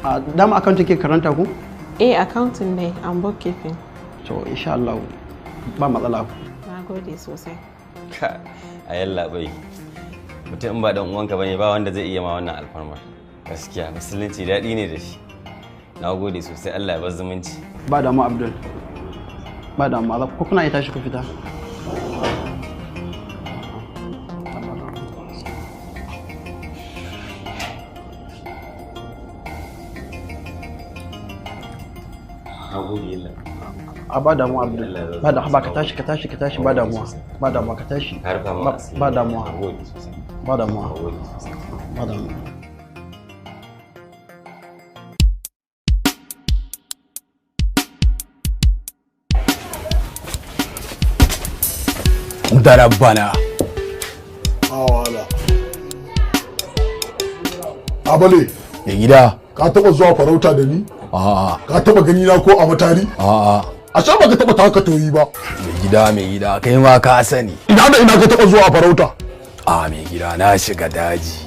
A dama accounting ke karanta ku? Accounting ne and bookkeeping. To insha Allah ba matsala. Na gode sosai. A yalla bai. Mutum in ba dan uwanka bane ba wanda zai iya ma wannan alfarmar. Gaskiya musulunci daɗi ne da shi. Na gode sosai, Allah ya bar zumunci. Ba damu Abdul. Ba damu, ko kuna iya tashi ku fita? A ba damuwa Abdul. Ba da ba ka tashi ba damuwa. Ba damuwa ka tashi. Ba damuwa. Ba damuwa. Ba damuwa. Da rabbana. Awala. Abale. Ya gida. Ka taba zuwa farauta da ni? A'a. Ka taba gani na ko a matari? A'a. A sha baka taba taka toyi ba. Mai gida kai ma ka sani. Ina ka taba zuwa farauta? Mai gida na shiga daji.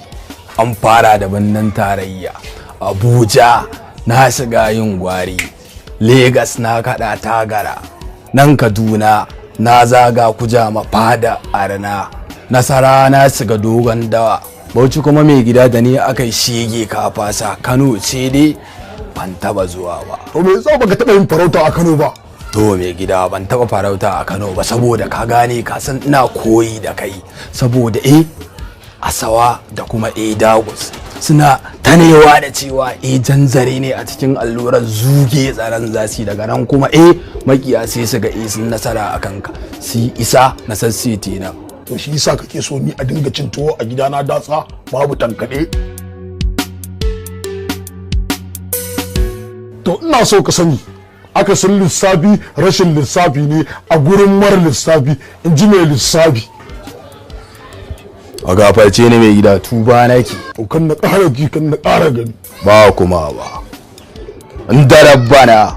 An fara da bannan tarayya. Abuja na shiga yin gwari. Legas na kada tagara. Nan Kaduna na zaga Kujama fada Arna. Nasara na shiga dogon dawa. Bauchi kuma mai gida da ni aka shege kafasa. Kano ce dai ban taba zuwa ba. To me yasa baka taba yin farauta a Kano ba? To mai gida ban taba farauta a Kano ba saboda ka gane ka san ina koyi da kai saboda Asawa da kuma Dagus suna tanewa da cewa janzare ne a cikin allurar zuge tsaron zasi daga nan kuma makiya sai su ga sun nasara a kanka si isa na sassiti na. To shi yasa kake so ni a dinga cin tuwo a gidana datsa babu tankade? To ina so ka sani akasin lissafi rashin lissafi ne a gurin mara lissafi in ji mai lissafi. A gafarce ne mai gida tuba nake. Kan na ƙara ji kan na ƙara gani. Ba kuma ba. In darabbana.